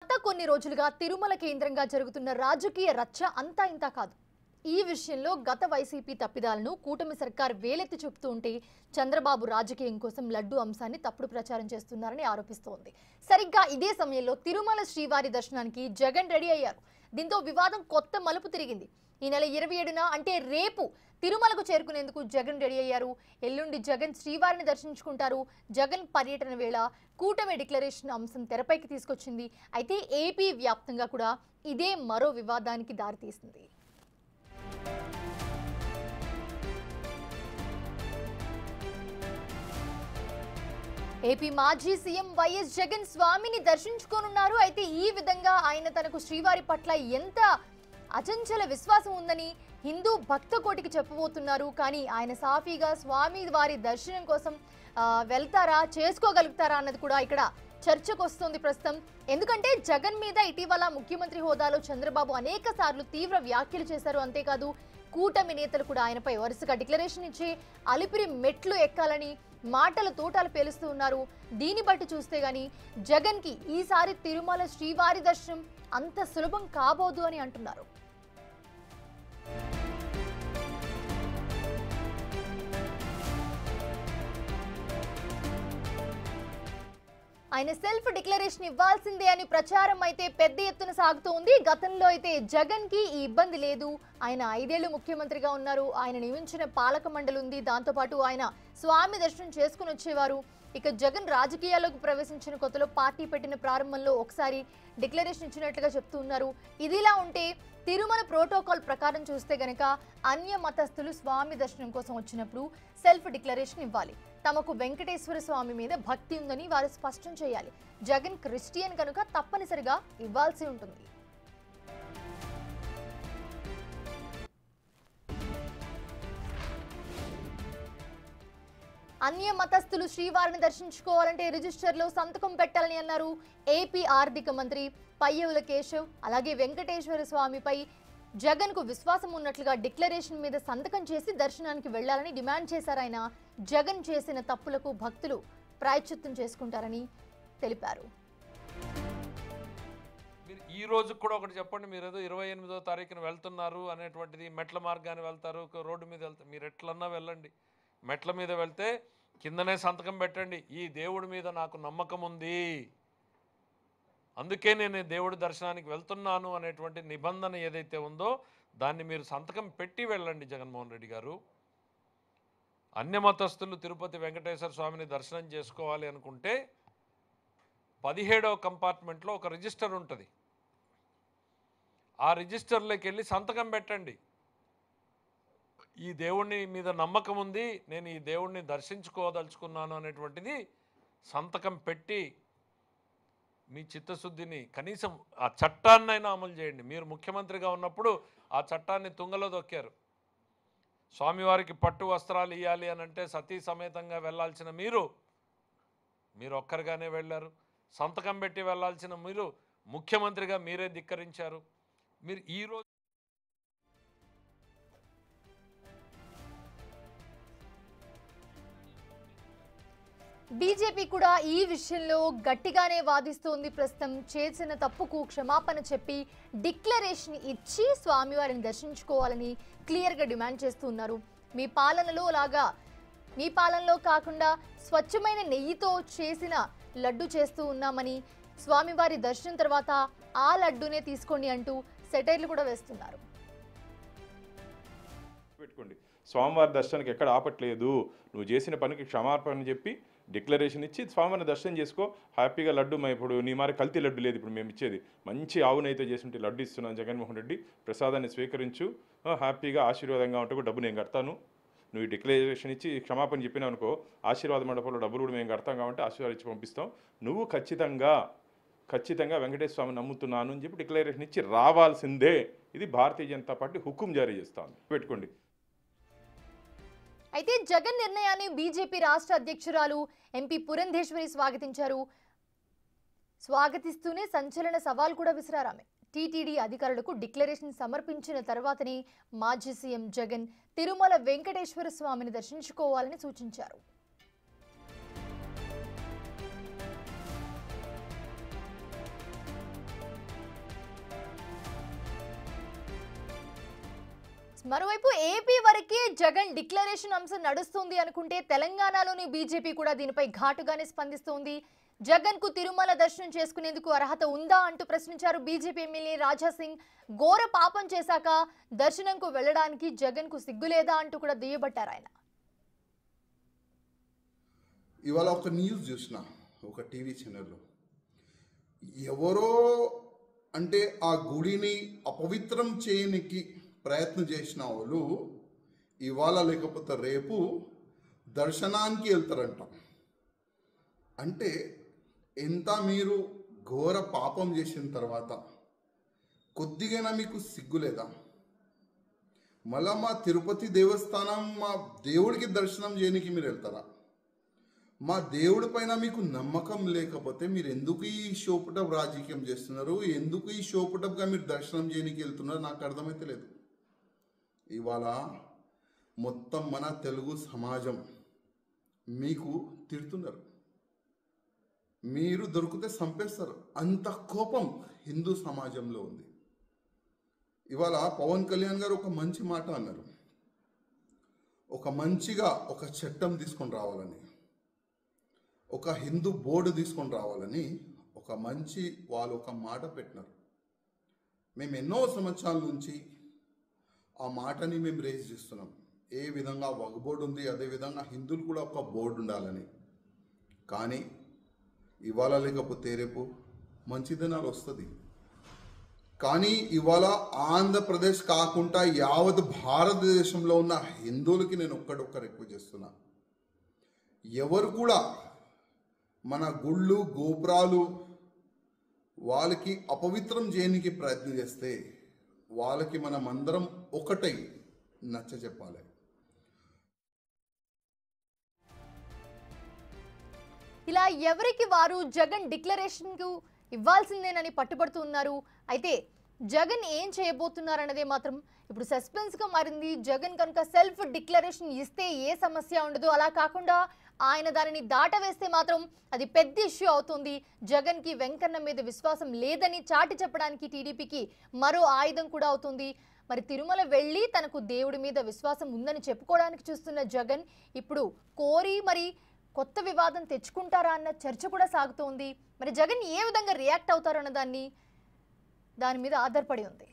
గత కొన్ని రోజులుగా తిరుమల కేంద్రంగా జరుగుతున్న రాజకీయ రచ్చ అంతా ఇంత కాదు. ఈ విషయంలో గత వైసీపీ తప్పిదాలను కూటమి సర్కార్ వేలెత్తి చెప్తూ ఉంటే చంద్రబాబు రాజకీయం కోసం లడ్డు అంశాన్ని తప్పుడు ప్రచారం చేస్తున్నారని ఆరోపిస్తోంది. సరిగ్గా ఇదే సమయంలో తిరుమల శ్రీవారి దర్శనానికి జగన్ రెడీ అయ్యారు. దీంతో వివాదం కొత్త మలుపు తిరిగింది. ఈ నెల 27న అంటే రేపు తిరుమలకు చేరుకునేందుకు జగన్ రెడీ అయ్యారు. ఎల్లుండి జగన్ శ్రీవారిని దర్శించుకుంటారు. జగన్ పర్యటన వేళ కూటమి డిక్లరేషన్ అంశం తెరపైకి తీసుకొచ్చింది. అయితే ఏపీ వ్యాప్తంగా కూడా ఇదే మరో వివాదానికి దారితీసింది. ఏపీ మాజీ సీఎం వైఎస్ జగన్ స్వామిని దర్శించుకోనున్నారు. అయితే ఈ విధంగా ఆయన తనకు శ్రీవారి పట్ల ఎంత అచంచల విశ్వాసం ఉందని హిందూ భక్త కోటికి చెప్పబోతున్నారు. కానీ ఆయన సాఫీగా స్వామి వారి దర్శనం కోసం వెళ్తారా, చేసుకోగలుగుతారా అన్నది కూడా ఇక్కడ చర్చకు వస్తుంది ప్రస్తుతం. ఎందుకంటే జగన్ మీద ఇటీవల ముఖ్యమంత్రి హోదాలో చంద్రబాబు అనేక సార్లు తీవ్ర వ్యాఖ్యలు చేశారు. అంతేకాదు కూటమి నేతలు కూడా ఆయనపై వరుసగా డిక్లరేషన్ ఇచ్చి అలిపిరి మెట్లు ఎక్కాలని మాటల తోటాలు పేలుస్తూ ఉన్నారు. దీన్ని బట్టి చూస్తే గానీ జగన్ కి ఈసారి తిరుమల శ్రీవారి దర్శనం అంత సులభం కాబోదు అని అంటున్నారు. ఆయన సెల్ఫ్ డిక్లరేషన్ ఇవ్వాల్సిందే అని ప్రచారం అయితే పెద్ద ఎత్తున సాగుతూ ఉంది. గతంలో అయితే జగన్ కి ఈ ఇబ్బంది లేదు. ఆయన 5 ఏళ్లు ముఖ్యమంత్రిగా ఉన్నారు. ఆయన నియమించిన పాలక మండలి ఉంది. దాంతోపాటు ఆయన స్వామి దర్శనం చేసుకుని వచ్చేవారు. ఇక జగన్ రాజకీయాల్లోకి ప్రవేశించిన కొత్తలో పార్టీ పెట్టిన ప్రారంభంలో ఒకసారి డిక్లరేషన్ ఇచ్చినట్లుగా చెప్తూ ఉన్నారు. ఇదిలా ఉంటే తిరుమల ప్రోటోకాల్ ప్రకారం చూస్తే గనక అన్య మతస్థులు స్వామి దర్శనం కోసం వచ్చినప్పుడు సెల్ఫ్ డిక్లరేషన్ ఇవ్వాలి. తమకు వెంకటేశ్వర స్వామి మీద భక్తి ఉందని వారు స్పష్టం చేయాలి. జగన్ క్రిస్టియన్ కనుక తప్పనిసరిగా ఇవ్వాల్సి ఉంటుంది. అన్య మతస్థులు శ్రీవారిని దర్శించుకోవాలంటే రిజిస్టర్లో సంతకం పెట్టాలని అన్నారు. ఏపీ ఆర్థిక మంత్రి పయ్యవుల కేశవ్ అలాగే వెంకటేశ్వర స్వామిపై జగన్ కు విశ్వాసం ఉన్నట్లుగా డిక్లరేషన్ మీద సంతకం చేసి దర్శనానికి వెళ్లాలని డిమాండ్ చేశారు. ఆయన జగన్ చేసిన తప్పులకు భక్తులు ప్రాయశ్చిత్తం చేసుకుంటారని తెలిపారు. ఈ రోజు కూడా ఒకటి చెప్పండి, మీరు ఏదో 28వ తారీఖున వెళ్తున్నారు అనేటువంటిది, మెట్ల మార్గాన్ని వెళ్తారు, రోడ్డు మీద వెళ్తారు, మీరు ఎట్లన్నా వెళ్ళండి. మెట్ల మీద వెళ్తే కిందనే సంతకం పెట్టండి, ఈ దేవుడి మీద నాకు నమ్మకం ఉంది, అందుకే నేను దేవుడి దర్శనానికి వెళ్తున్నాను అనేటువంటి నిబంధన ఏదైతే ఉందో దాన్ని మీరు సంతకం పెట్టి వెళ్ళండి. జగన్మోహన్ రెడ్డి గారు, అన్యమతస్థులు తిరుపతి వెంకటేశ్వర స్వామిని దర్శనం చేసుకోవాలి అనుకుంటే 17వ కంపార్ట్మెంట్లో ఒక రిజిస్టర్ ఉంటుంది. ఆ రిజిస్టర్లోకి వెళ్ళి సంతకం పెట్టండి. ఈ దేవుడిని మీద నమ్మకం ఉంది, నేను ఈ దేవుడిని దర్శించుకోదలుచుకున్నాను అనేటువంటిది సంతకం పెట్టి మీ చిత్తశుద్ధిని, కనీసం ఆ చట్టాన్నైనా అమలు చేయండి. మీరు ముఖ్యమంత్రిగా ఉన్నప్పుడు ఆ చట్టాన్ని తుంగలో దొక్కారు. స్వామివారికి పట్టు వస్త్రాలు ఇవ్వాలి అని అంటే సతీ సమేతంగా వెళ్ళాల్సిన మీరు ఒక్కరిగానే వెళ్ళారు. సంతకం పెట్టి వెళ్ళాల్సిన మీరు ముఖ్యమంత్రిగా మీరే ధిక్కరించారు. మీరు ఈరోజు బీజేపీ కూడా ఈ విషయంలో గట్టిగానే వాదిస్తోంది. ప్రస్తుతం చేసిన తప్పుకు క్షమాపణ చెప్పి డిక్లరేషన్ ఇచ్చి స్వామివారిని దర్శించుకోవాలని క్లియర్గా డిమాండ్ చేస్తున్నారు. మీ పాలనలో కాకుండా స్వచ్ఛమైన నెయ్యితో చేసిన లడ్డు చేస్తూ ఉన్నామని, స్వామివారి దర్శనం తర్వాత ఆ లడ్డూనే తీసుకోండి అంటూ సెటైర్లు కూడా వేస్తున్నారు. పెట్టుకోండి, స్వామివారి దర్శనానికి ఎక్కడ ఆపట్లేదు, నువ్వు చేసిన పనికి క్షమాపణ చెప్పి డిక్లరేషన్ ఇచ్చి స్వామివారిని దర్శనం చేసుకో, హ్యాపీగా లడ్డు. ఇప్పుడు నీ మారి కల్తీ లడ్డు లేదు, ఇప్పుడు మేము ఇచ్చేది మంచి ఆవునైతే చేసి లడ్డు ఇస్తున్నాను. జగన్మోహన్ రెడ్డి, ప్రసాదాన్ని స్వీకరించు, హ్యాపీగా ఆశీర్వాదంగా ఉంటే డబ్బు నేను కడతాను. నువ్వు ఈ డిక్లరేషన్ ఇచ్చి క్షమాపణ చెప్పినావు అనుకో, ఆశీర్వాద మండపంలో డబ్బులు కూడా మేము కడతాం కాబట్టి ఆశీర్వాదం ఇచ్చి పంపిస్తాం. నువ్వు ఖచ్చితంగా వెంకటేశ్వర స్వామిని నమ్ముతున్నాను అని చెప్పి డిక్లరేషన్ ఇచ్చి రావాల్సిందే. ఇది భారతీయ జనతా పార్టీ హుకుం జారీ చేస్తాను, పెట్టుకోండి. అయితే జగన్ నిర్ణయాన్ని బీజేపీ రాష్ట్ర అధ్యక్షురాలు ఎంపీ పురంధేశ్వరి స్వాగతించారు. స్వాగతిస్తూనే సంచలన సవాల్ కూడా విసిరారామె. టీటీడీ అధికారులకు డిక్లరేషన్ సమర్పించిన తర్వాతనే మాజీ సీఎం జగన్ తిరుమల వెంకటేశ్వర స్వామిని దర్శించుకోవాలని సూచించారు. మరోవైపు ఏపీ వరకే జగన్ డిక్లరేషన్ అంశం నడుస్తుంది అనుకుంటే తెలంగాణలోని బీజేపీ కూడా దీనిపై ఘాటుగానే స్పందిస్తోంది. జగన్ కు తిరుమల దర్శనం చేసుకునేందుకు అర్హత ఉందా అంటూ ప్రశ్నించారు బీజేపీ ఎమ్మెల్యే రాజాసింగ్. ఘోర పాపం చేశాక దర్శనంకు వెళ్లడానికి జగన్ కు సిగ్గులేదా అంటూ కూడా దుయ్యబట్టారు ఆయన. ఇవాళ ఒక న్యూస్ చూసిన ఒక టీవీ ఛానల్లో, ఎవరో అంటే ఆ గుడిని అపవిత్రం చేయనికి ప్రయత్నం చేసిన వాళ్ళు ఇవాళ లేకపోతే రేపు దర్శనానికి వెళ్తారంట. అంటే ఎంత మీరు ఘోర పాపం చేసిన తర్వాత కొద్దిగా మీకు సిగ్గులేదా? మళ్ళా మా తిరుపతి దేవస్థానం మా దేవుడికి దర్శనం చేయడానికి మీరు వెళ్తారా? మా దేవుడి పైన మీకు నమ్మకం లేకపోతే మీరు ఎందుకు ఈ షోపుటప్ రాజకీయం చేస్తున్నారు? ఎందుకు ఈ షోపుటప్గా మీరు దర్శనం చేయడానికి వెళ్తున్నారు? నాకు అర్థమైతే లేదు. ఇవాళ మొత్తం మన తెలుగు సమాజం మీకు తిడుతున్నారు, మీరు దొరికితే చంపేస్తారు, అంత కోపం హిందూ సమాజంలో ఉంది. ఇవాళ పవన్ కళ్యాణ్ గారు ఒక మంచి మాట అన్నారు, ఒక మంచిగా ఒక చట్టం తీసుకొని రావాలని, ఒక హిందూ బోర్డు తీసుకొని రావాలని ఒక మంచి వాళ్ళు ఒక మాట పెట్టినారు. మేము ఎన్నో సంవత్సరాల నుంచి ఆ మాటని మేము రేజ్ చేస్తున్నాం. ఏ విధంగా వక్ఫ్ బోర్డు ఉంది, అదేవిధంగా హిందువులు కూడా ఒక బోర్డు ఉండాలని. కానీ ఇవాళ లేకపోతే రేపు మంచి దినాలు వస్తుంది. కానీ ఇవాళ ఆంధ్రప్రదేశ్ కాకుండా యావత్ భారతదేశంలో ఉన్న హిందువులకి నేను ఒక్కడొక్క రిక్వెస్ట్ చేస్తున్నా, ఎవరు కూడా మన గుళ్ళు గోపురాలు వాళ్ళకి అపవిత్రం చేయడానికి ప్రయత్నం చేస్తే వాళ్ళకి మనం అందరం ఒకటై నచ్చ చెప్పాలి. ఇలా ఎవరికి వారు జగన్ డిక్లరేషన్ కు ఇవ్వాల్సిందేనని పట్టుబడుతున్నారు. అయితే జగన్ ఏం చేయబోతున్నారన్నదే మాత్రం ఇప్పుడు సస్పెన్స్ గా మారింది. జగన్ కనుక సెల్ఫ్ డిక్లరేషన్ ఇస్తే ఏ సమస్య ఉండదు, అలా కాకుండా ఆయన దానిని దాటవేస్తే మాత్రం అది పెద్ద ఇష్యూ అవుతుంది. జగన్ కి వెంకన్న మీద విశ్వాసం లేదని చాటి చెప్పడానికి టీడీపీకి మరో ఆయుధం కూడా అవుతుంది. మరి తిరుమల వెళ్ళి తనకు దేవుడి మీద విశ్వాసం ఉందని చెప్పుకోవడానికి చూస్తున్న జగన్ ఇప్పుడు కోరి మరి కొత్త వివాదం తెచ్చుకుంటారా అన్న చర్చ కూడా సాగుతోంది. మరి జగన్ ఏ విధంగా రియాక్ట్ అవుతారన్న దాని మీద ఆధారపడి ఉంది.